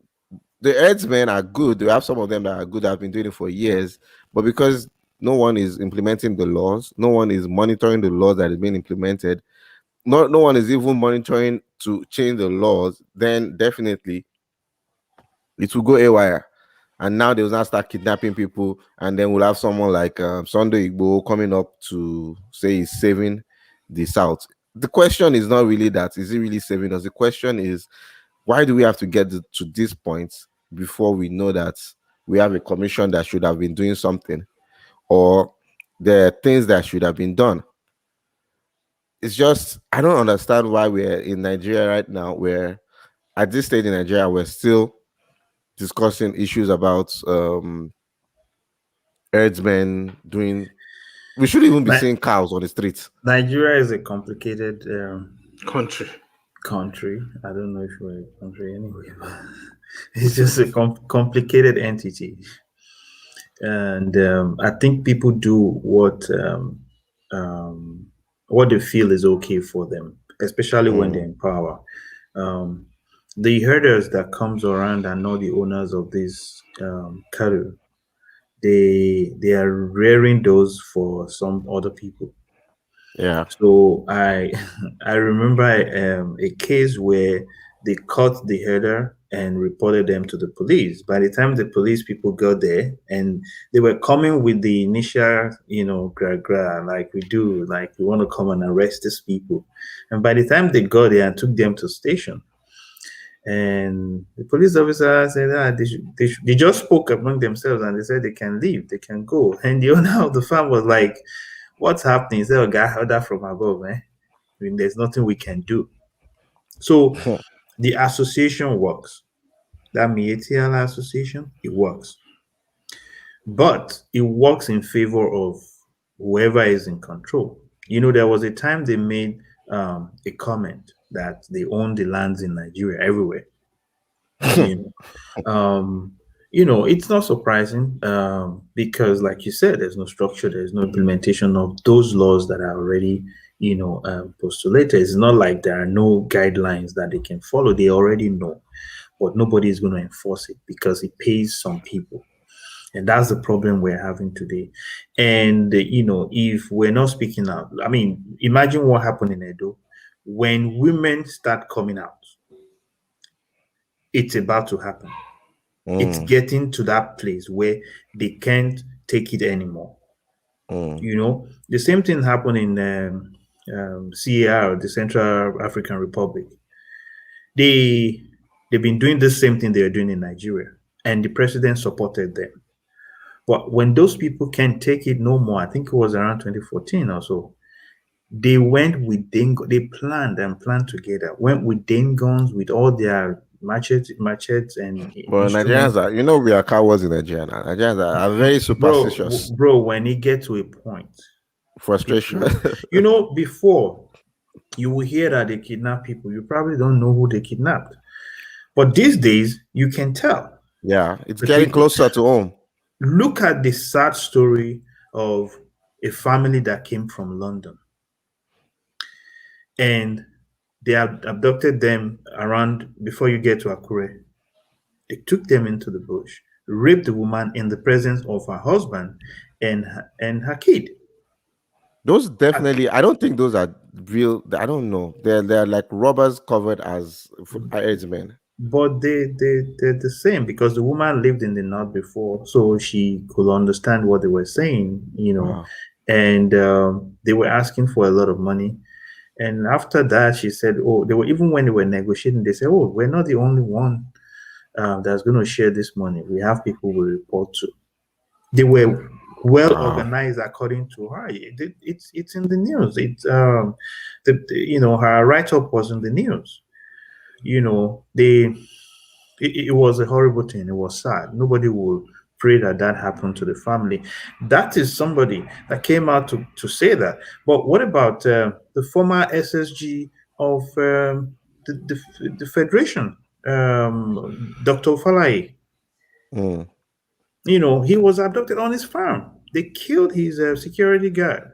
the herdsmen are good. We have some of them that are good that have been doing it for years, but because no one is implementing the laws, no one is monitoring the laws that is being implemented, no one is even monitoring to change the laws, then definitely it will go haywire. And now they will now start kidnapping people, and then we'll have someone like Sunday Igbo coming up to say he's saving the South. The question is not really that, is he really saving us? The question is, why do we have to get to this point before we know that we have a commission that should have been doing something, or there are things that should have been done? It's just, I don't understand why we're in Nigeria right now, where at this stage in Nigeria, we're still discussing issues about herdsmen doing. We should even be seeing cows on the streets. Nigeria is a complicated Country. country. I don't know if we're a country anyway, but it's just a complicated entity. And I think people do what they feel is okay for them, especially when they're Mm, in power. Um, the herders that comes around are not the owners of these cattle. They are rearing those for some other people. yeah. So I I remember a case where they caught the herder and reported them to the police. By the time the police people got there, and they were coming with the initial, gra gra, like we do, like we want to come and arrest these people. And by the time they got there and took them to station, and the police officer said, they just spoke among themselves and they said they can leave, they can go. And the owner of the farm was like, what's happening? He said, oh, God, heard that from above, man. I mean, there's nothing we can do. So the association works. That Mietiala association, it works. But it works in favor of whoever is in control. There was a time they made a comment that they own the lands in Nigeria everywhere. You know, it's not surprising because, like you said, there's no structure, there's no implementation of those laws that are already, postulated. It's not like there are no guidelines that they can follow. They already know, but nobody is going to enforce it because it pays some people. And that's the problem we're having today. And, if we're not speaking out, I mean, imagine what happened in Edo when women start coming out. It's about to happen. It's Mm, getting to that place where they can't take it anymore. mm, The same thing happened in CAR, the Central African Republic. They've been doing the same thing they are doing in Nigeria, and the president supported them. But when those people can't take it no more, I think it was around 2014 or so, they went with they planned and planned together, went with Dane guns, with all their machetes and But Nigerians instruments. are, we are cowards in Nigeria now. Nigerians are very superstitious. Bro, when it get to a point, people Frustration. will, before you will hear that they kidnap people, you probably don't know who they kidnapped. But these days, you can tell Yeah, it's the getting people. closer to home. Look at the sad story of a family that came from London, and they abducted them around before you get to Akure. They took them into the bush, raped the woman in the presence of her husband and her kid. Those definitely, I don't think those are real. I don't know. They're like robbers covered as herdsmen. But they're the same because the woman lived in the north before, so she could understand what they were saying, Wow. and they were asking for a lot of money. And after that, she said, "Oh, they were even when they were negotiating, they said, oh, we're not the only one that's going to share this money. We have people we report to." They were well Wow. organized, according to her. It's in the news. It's her write up was in the news. They it was a horrible thing. It was sad. Nobody would pray that that happened to the family. That is somebody that came out to say that. But what about the former SSG of the Federation, Dr. Falai? Mm, He was abducted on his farm. They killed his security guard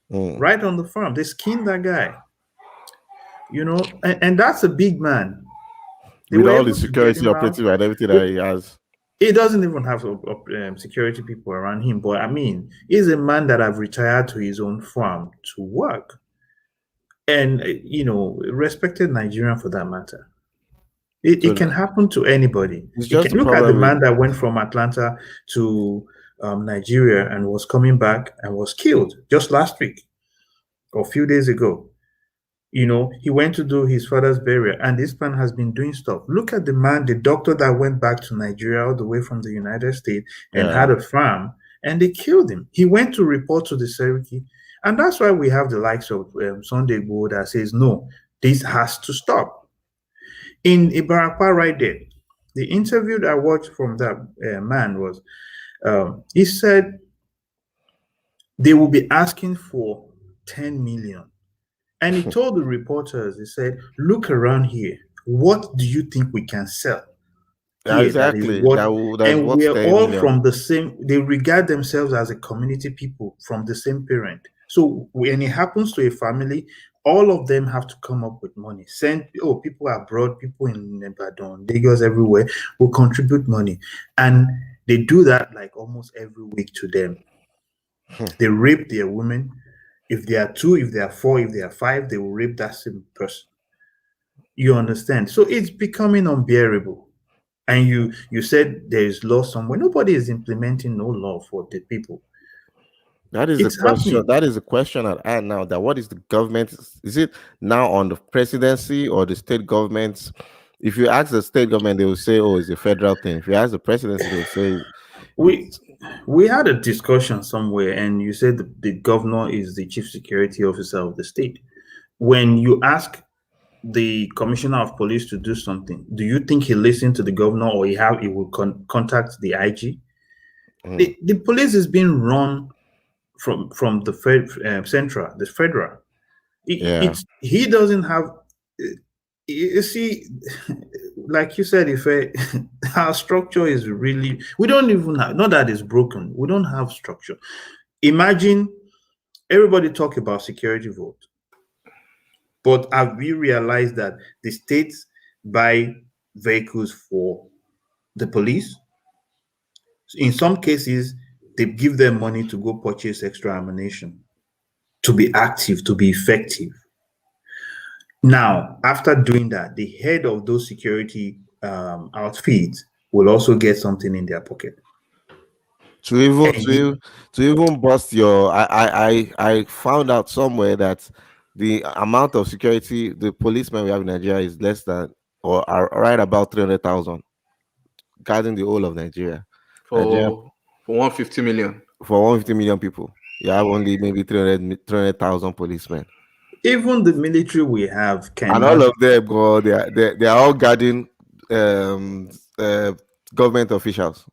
mm. right on the farm. They skinned that guy. And that's a big man. They With were all the able to get security him out. operative and everything that he has. He doesn't even have security people around him. But I mean, he's a man that have retired to his own farm to work, and respected Nigerian for that matter. It So can happen to anybody. it's It just can the look at the problem with man that went from Atlanta to Nigeria and was coming back and was killed just last week or a few days ago. He went to do his father's burial, and this man has been doing stuff. Look at the man, the doctor that went back to Nigeria all the way from the United States and yeah. had a farm, and they killed him. He went to report to the Seriki, and that's why we have the likes of Sunday Igboho that says, no, this has to stop. In Ibarakwa right there, the interview that I watched from that man was, he said they will be asking for 10 million. And he told the reporters, he said, look around here. What do you think we can sell Yeah, here that is exactly. what? That's And what's we're 10 all million. from the same, they regard themselves as a community people from the same parent. So when it happens to a family, all of them have to come up with money. People abroad, people in Ibadan, Lagos, everywhere will contribute money. And they do that like almost every week to them. They rape their women. If they are two, if they are four, if they are five, they will rape that same person. You understand? So it's becoming unbearable. And you said there is law somewhere. Nobody is implementing no law for the people. That is the It's question. happening. That is the question at hand now. That what is the government? Is it now on the presidency or the state governments? If you ask the state government, they will say, "Oh, it's a federal thing." If you ask the presidency, they will say, We "It's we had a discussion somewhere, and you said the governor is the chief security officer of the state. When you ask the commissioner of police to do something, do you think he listened to the governor, or he will contact the IG? mm, The police is being run from the central, the federal. yeah." He doesn't have. You see, like you said, if our structure is really, we don't even have, not that it's broken. We don't have structure. Imagine everybody talk about security vote, but have we realized that the states buy vehicles for the police? In some cases, they give them money to go purchase extra ammunition to be active, to be effective. Now, after doing that, the head of those security outfits will also get something in their pocket. To even And he, to even bust your, I found out somewhere that the amount of security the policemen we have in Nigeria is less than or are right about 300,000 guarding the whole of Nigeria. Nigeria, for For 150 million. For 150 million people, you have only maybe 300,000 policemen. Even the military we have And all cannot. of them, go, they are all guarding um, uh, government officials,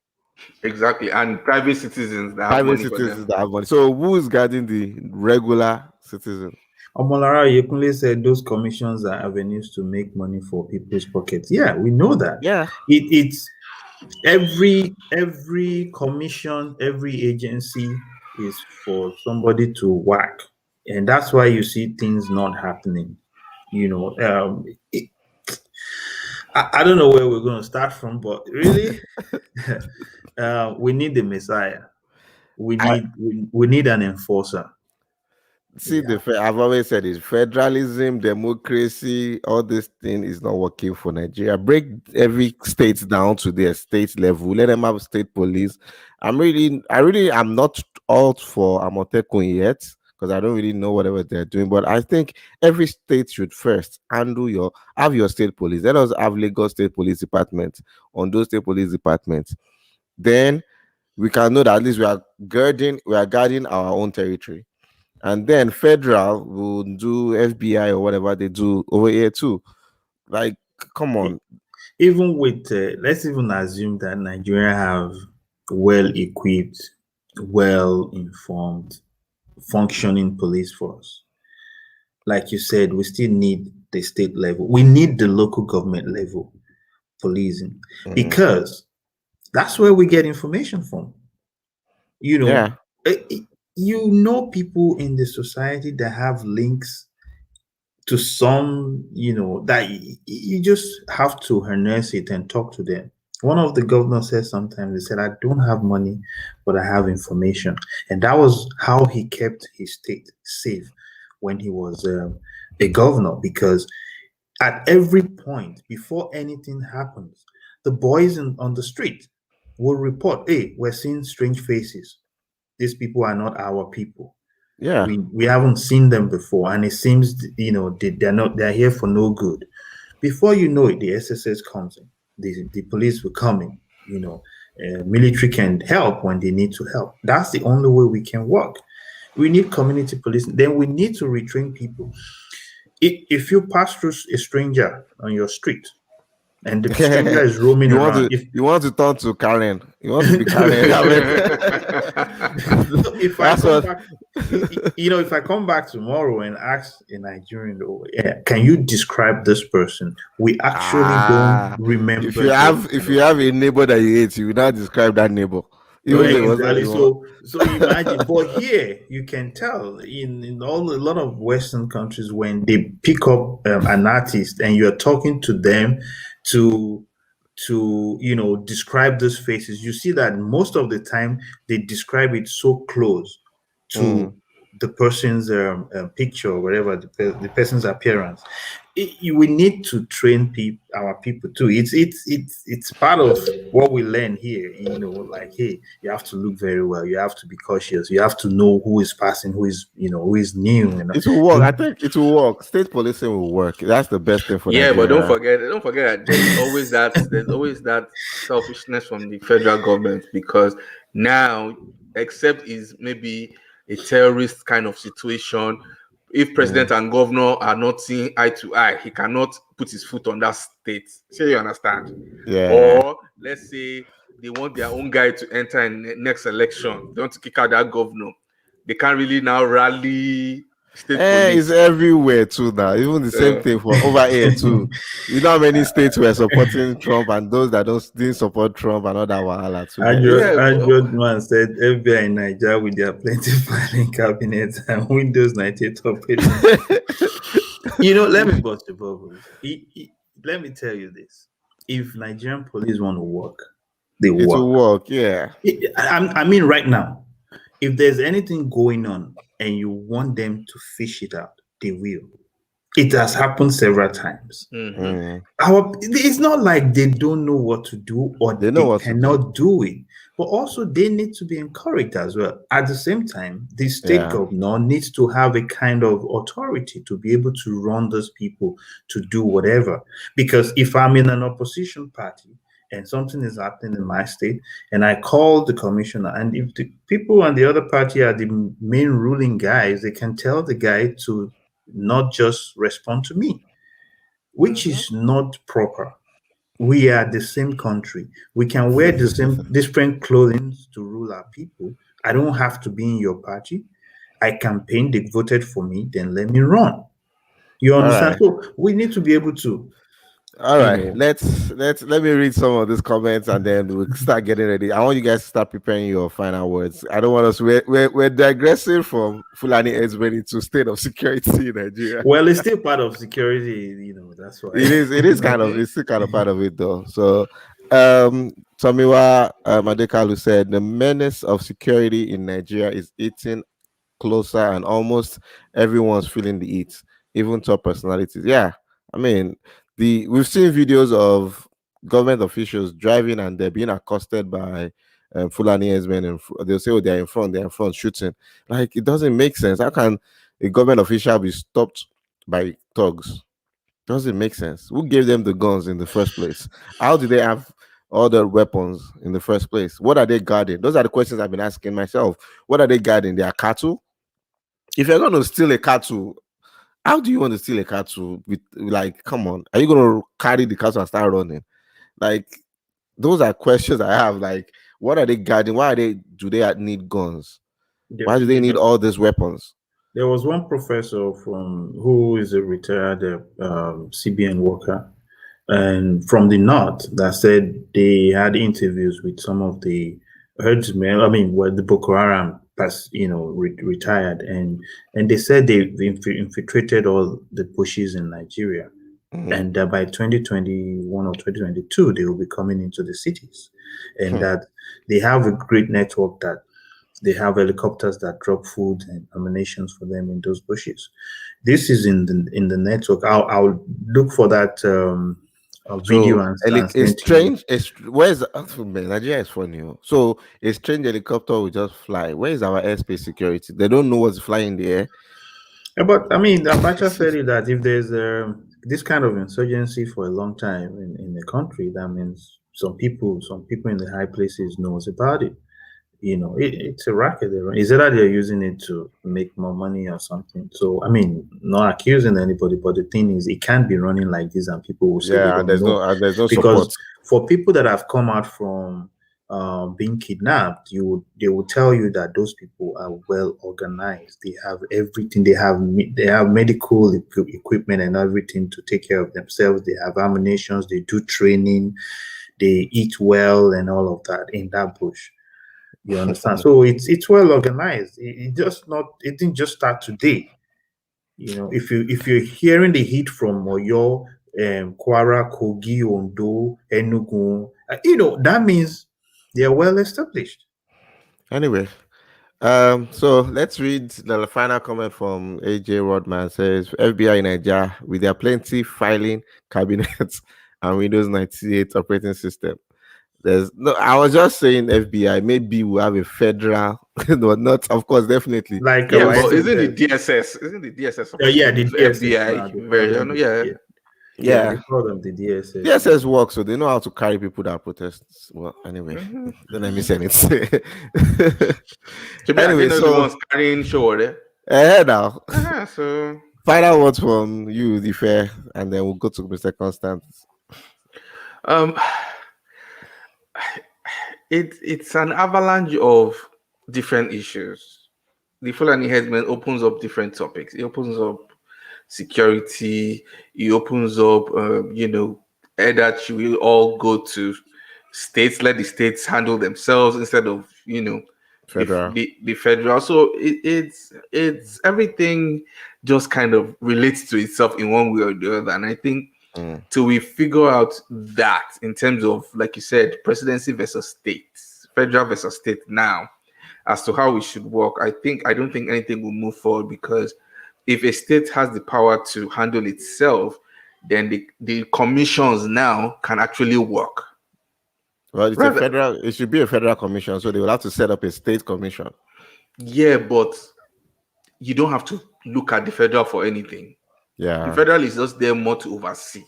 Exactly. And private citizens that have private money for them. citizens that have money. So who is guarding the regular citizen? Omolara Yekunle said those commissions are avenues to make money for people's pockets. Yeah, we know that. Yeah. It's every commission, every agency is for somebody to whack, and that's why you see things not happening. You know, I don't know where we're going to start from, but really, we need the Messiah. We need an enforcer. See, Yeah. I've always said it: federalism, democracy, all this thing is not working for Nigeria. Break every state down to their state level. Let them have state police. I'm not out for Amotekun yet because I don't really know whatever they're doing. But I think every state should first have your state police. Let us have Lagos State Police Department on those state police departments. Then we can know that at least we are guarding our own territory. And then federal will do FBI or whatever they do over here too. Like, come on. Even with let's even assume that Nigeria have well equipped, well informed, functioning police force. Like you said, we still need the state level. We need the local government level policing because that's where we get information from. You know, Yeah. you know people in the society that have links to some, that you just have to harness it and talk to them. One of the governors said sometimes, he said, I don't have money, but I have information. And that was how he kept his state safe when he was a governor, because at every point, before anything happens, the boys on the street will report, hey, we're seeing strange faces. These people are not our people. Yeah. We haven't seen them before, and it seems they're here for no good. Before you know it, the SSS comes in, the police will come in. Military can help when they need to help. That's the only way we can work. We need community policing. Then we need to retrain people. If you pass through a stranger on your street and the stranger is roaming you want around, you want to turn to Karen. You want to be Karen. if I come back, if I come back tomorrow and ask a Nigerian, can you describe this person? We actually don't remember. If you have a neighbor that you hate, you will not describe that neighbor. Exactly. So imagine, but here you can tell in a lot of Western countries, when they pick up an artist and you're talking to them to describe those faces, you see that most of the time they describe it so close to the person's picture or whatever, the person's appearance. We need to train our people too. It's part of what we learn here. Like, hey, you have to look very well. You have to be cautious. You have to know who is passing, who is new. It will work. I think it will work. State policing will work. That's the best thing for Nigeria. But don't forget that there's always that selfishness from the federal government, because now, except is maybe a terrorist kind of situation, if president and governor are not seeing eye to eye, he cannot put his foot on that state. So you understand? Yeah. Or let's say they want their own guy to enter in the next election. They want to kick out that governor. They can't really now rally state police. It's everywhere too now. Even the same thing for over here too. You know how many states were supporting Trump and those that didn't support Trump and all that wahala too. Andrew man said FBI in Nigeria with their plenty filing cabinets and Windows 98 operating. Let me bust the bubble. Let me tell you this: if Nigerian police want to work, they work. It will work, yeah. I mean, right now, if there's anything going on and you want them to fish it out, they will. It has happened several times. It's not like they don't know what to do or they cannot do it, but also they need to be encouraged as well. At the same time, the state governor needs to have a kind of authority to be able to run those people to do whatever. Because if I'm in an opposition party and something is happening in my state, and I call the commissioner, and if the people on the other party are the main ruling guys, they can tell the guy to not just respond to me, which Mhm. is not proper. We are the same country. We can wear the same different clothing to rule our people. I don't have to be in your party. I campaigned, they voted for me, then let me run. You All understand? right. So we need to be able to, All you right, know, let me read some of these comments and then we'll start getting ready. I want you guys to start preparing your final words. I don't want us we're digressing from Fulani Herdsmen into state of security in Nigeria. well, it's still part of security, that's why. It is kind of it's still kind of part of it though. So Tomiwa Madekalu said the menace of security in Nigeria is eating closer and almost everyone's feeling the heat, even top personalities. Yeah, I mean, we've seen videos of government officials driving and they're being accosted by Fulani herdsmen, and they'll say, "Oh, they're in front shooting." Like it doesn't make sense. How can a government official be stopped by thugs? Doesn't make sense. Who gave them the guns in the first place? How did they have all the weapons in the first place? What are they guarding? Those are the questions I've been asking myself. What are they guarding? Their cattle? If you're going to steal a cattle, how do you want to steal a cattle? With like, come on, are you going to carry the cattle and start running? Like, those are questions I have. Like, what are they guarding? Why are they? Do they need guns? There, Why do they need all these weapons? there was one professor from who is a retired CBN worker, and from the north, that said they had interviews with some of the herdsmen. I mean, where the Boko Haram retired, and they said they infiltrated all the bushes in Nigeria, Mhm. and that by 2021 or 2022 they will be coming into the cities, and Hmm. that they have a great network, that they have helicopters that drop food and ammunition for them in those bushes. This is in the network. I'll look for that video So and a send to you. strange, where's man, Nigeria is funny. Oh. So a strange helicopter will just fly. Where is our airspace security? They don't know what's flying in the air. Yeah, but I mean, Abacha said it that if there's this kind of insurgency for a long time in the country, that means some people in the high places knows about it. It's a racket they run. Is it that they're using it to make more money or something? So I mean, not accusing anybody, but the thing is, it can't be running like this, and people will say they Yeah, and don't know, there's no support. because for people that have come out from being kidnapped, they will tell you that those people are well organized. They have everything. They have medical equipment and everything to take care of themselves. They have ammunitions. They do training. They eat well and all of that in that bush. You understand? So it's well organized. It didn't just start today. If you're hearing the heat from Oyo, Kwara, Kogi, Ondo, Enugu, that means they are well established. Anyway, so let's read the final comment from AJ Rodman. Says FBI in Nigeria with their plenty filing cabinets and Windows 98 operating system. There's no. I was just saying FBI. Maybe we'll have a federal, no, not of course, definitely. Like Yeah, our Those, but isn't the SSS. DSS? Isn't the DSS supposed to Yeah, the use DSS FBI now. They call them version? Yeah. yeah, yeah, they call them the DSS now. DSS works, so they know how to carry people that protest. Well, anyway, Mm-hmm. don't let me say it. Maybe I Anyway, think they're the so ones carrying show there. now. So Final words from you, the fair, and then we'll go to Mr. Constant. um it's an avalanche of different issues. The Fulani Headsman opens up different topics. It opens up security. It opens up, either should we all go to states, let the states handle themselves instead of, Federal. the federal. So it's everything just kind of relates to itself in one way or the other. And I think Mm. till we figure out that in terms of, like you said, presidency versus states, federal versus state now, as to how we should work, I don't think anything will move forward, because if a state has the power to handle itself, then the commissions now can actually work. Well, it's a Rather, federal. It should be a federal commission, so they will have to set up a state commission. yeah, but you don't have to look at the federal for anything. The Yeah. federal is just there more to oversee.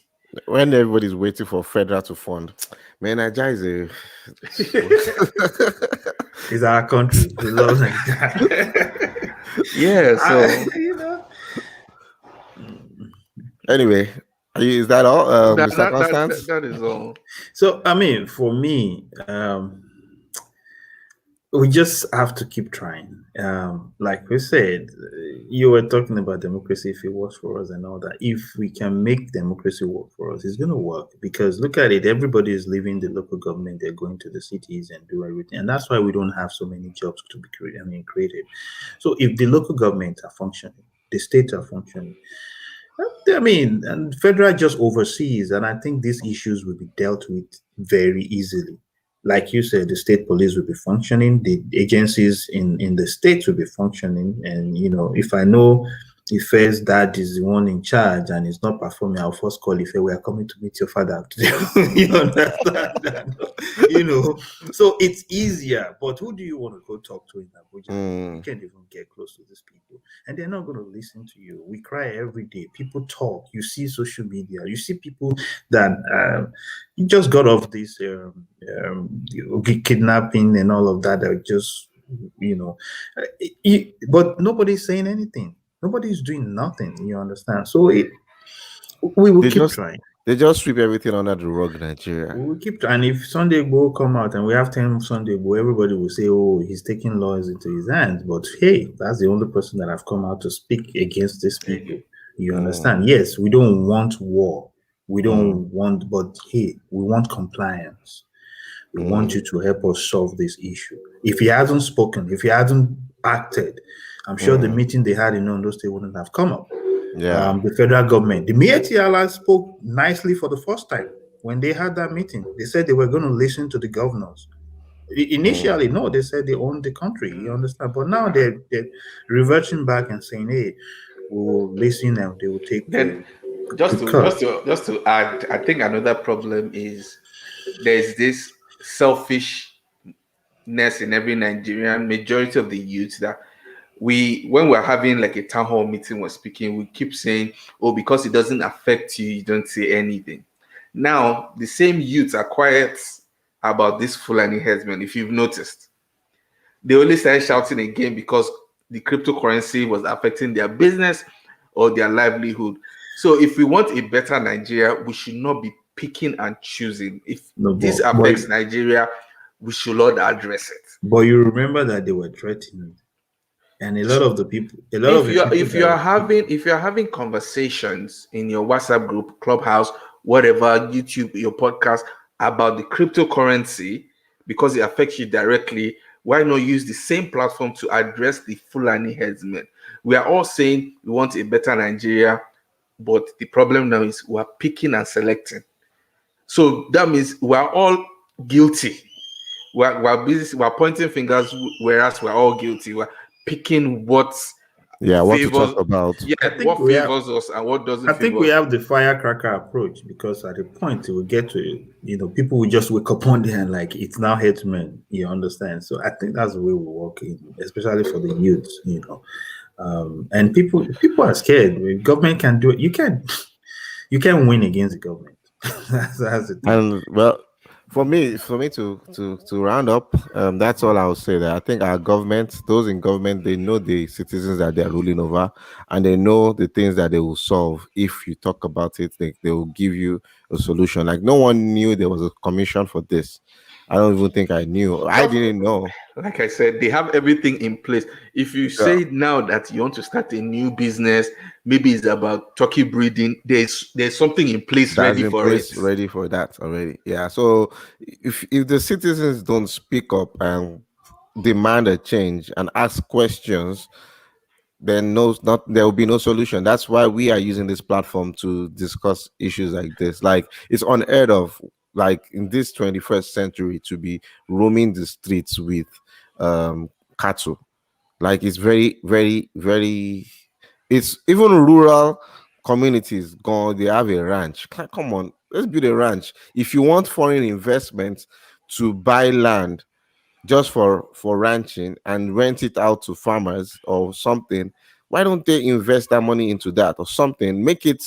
when everybody's waiting for federal to fund, man, Nigeria is a It's our country. We love Nigeria. Yeah, so You know. anyway. Is that all, that Mr. that, that that Constance? that is all. So I mean, for me, we just have to keep trying. Like we said, you were talking about democracy if it works for us and all that. If we can make democracy work for us, it's going to work because look at it. Everybody is leaving the local government. They're going to the cities and do everything, and that's why we don't have so many jobs to be created. Created. So if the local governments are functioning, the states are functioning. And federal just oversees, and I think these issues will be dealt with very easily. Like you said, the state police will be functioning, the agencies in the states will be functioning. And if I know Ife's dad is the one in charge and is not performing, I'll first call Ife. We are coming to meet your father today. You understand that? So it's easier. But who do you want to go talk to in Abuja? You can't even get close to these people, and they're not going to listen to you. We cry every day. People talk. You see social media. You see people that you just got off this kidnapping and all of that. That just but nobody's saying anything. Nobody's doing nothing. You understand? So we will They keep just trying. they just sweep everything under the rug, Nigeria. We will keep trying. If Sunday will come out and we have 10 Sunday Igboho, everybody will say, "Oh, he's taking laws into his hands." But hey, that's the only person that have come out to speak against these people. You understand? Yes, we don't want war. We don't want, but hey, we want compliance. We want you to help us solve this issue. If he hasn't spoken, if he hasn't acted, I'm sure the meeting they had in Ondo State wouldn't have come up. Yeah. The federal government, the Mietiala spoke nicely for the first time when they had that meeting. They said they were going to listen to the governors. Initially, no, they said they owned the country. You understand? But now they're reverting back and saying, "Hey, we will listen and they will take Then the cut." just to add, I think another problem is there's this selfishness in every Nigerian majority of the youth that when we're having like a town hall meeting, we're speaking, we keep saying, "Oh, because it doesn't affect you, you don't say anything." Now the same youths are quiet about this Fulani herdsmen. If you've noticed, they only started shouting again because the cryptocurrency was affecting their business or their livelihood. So if we want a better Nigeria, we should not be picking and choosing. If No, this but, affects Nigeria, we should not address it. but you remember that they were threatened, and a lot of the people If you're having conversations in your WhatsApp group, Clubhouse, whatever, YouTube, your podcast about the cryptocurrency because it affects you directly, why not use the same platform to address the Fulani herdsmen? We are all saying we want a better Nigeria, but the problem now is we're picking and selecting. So that means we're all guilty. We're busy, we're pointing fingers, whereas we're all guilty. We're picking what What to favors, talk about. I think what we have favors us and what I doesn't think favor we us. have the firecracker approach because at the point it will get to people will just wake up one day and like it's now headsmen. You understand? So I think that's the way we're working, especially for the youth. And people are scared. The government can do it. You can't win against the government. That's the thing. And well, for me to round up, that's all I'll say. That I think our government, those in government, they know the citizens that they're ruling over, and they know the things that they will solve. If you talk about it, they will give you a solution. Like no one knew there was a commission for this. I don't even think I knew. I Just didn't know. like I said, they have everything in place. If you Yeah. say now that you want to start a new business, maybe it's about turkey breeding, there's something in place That's ready in for it. place, ready for that already. Yeah. So if the citizens don't speak up and demand a change and ask questions, then no, not there will be no solution. That's why we are using this platform to discuss issues like this. Like it's unheard of, like in this 21st century, to be roaming the streets with cattle. Like it's very, very, very. It's even rural communities gone. They have a ranch. Come on, let's build a ranch. If you want foreign investment to buy land just for ranching and rent it out to farmers or something, why don't they invest that money into that or something? Make it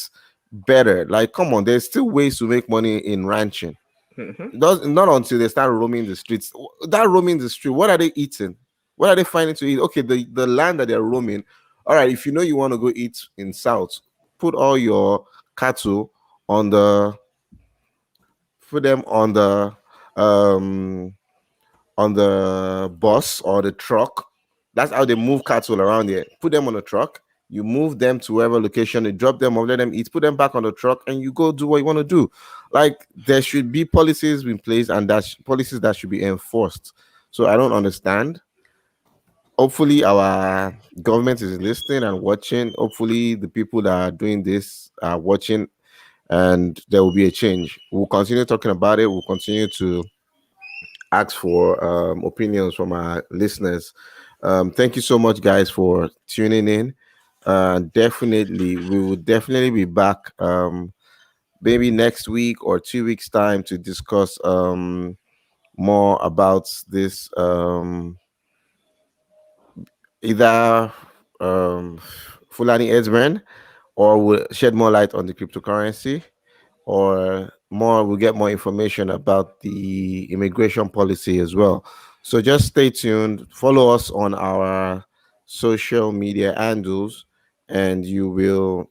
better. Like, come on, there's still ways to make money in ranching. Mhm. Not until they start roaming the streets. That roaming the street, what are they eating? What are they finding to eat? Okay, the land that they're roaming. All right, if you know you want to go eat in South, put all your cattle on the put them um on the bus or the truck. That's how they move cattle around here. Put them on a truck. You move them to wherever location. You drop them off, let them eat. Put them back on the truck, and you go do what you want to do. Like there should be policies in place, and that's policies that should be enforced. So I don't understand. Hopefully, our government is listening and watching. Hopefully, the people that are doing this are watching, and there will be a change. We'll continue talking about it. We'll continue to ask for opinions from our listeners. Thank you so much, guys, for tuning in. Definitely, we will definitely be back maybe next week or 2 weeks' time to discuss more about this either Fulani Herdsmen, or we'll shed more light on the cryptocurrency, or more we'll get more information about the immigration policy as well. So just stay tuned, follow us on our social media handles, and you will,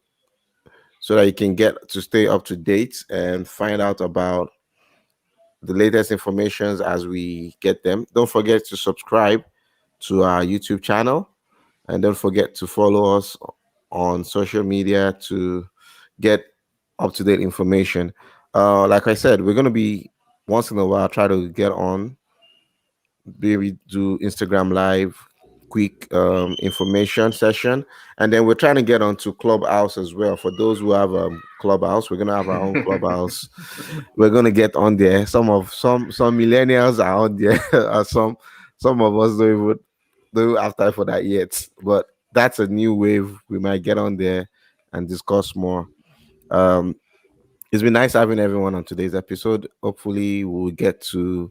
so that you can get to stay up to date and find out about the latest informations as we get them. Don't forget to subscribe to our YouTube channel, and don't forget to follow us on social media to get up to date information. Like I said, we're gonna be once in a while try to get on, maybe do Instagram live, quick information session, and then we're trying to get onto Clubhouse as well. For those who have Clubhouse, we're gonna have our own Clubhouse. We're gonna get on there. Some millennials are on there, and some of us don't have time for that yet. But that's a new wave. We might get on there and discuss more. Um, it's been nice having everyone on today's episode. Hopefully, we'll get to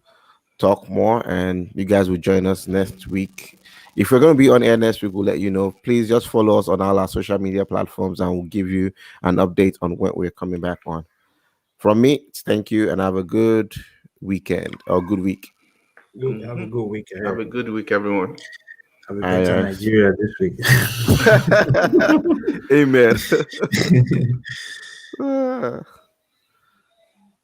talk more, and you guys will join us next week. If we're going to be on air next week, we'll let you know. Please just follow us on all our social media platforms, and we'll give you an update on when we're coming back on. From me, thank you, and have a good weekend or good week. Good. Have a Mhm. good week Have ahead. a good week, everyone. Have a All better right. Nigeria this week. Amen. Ah.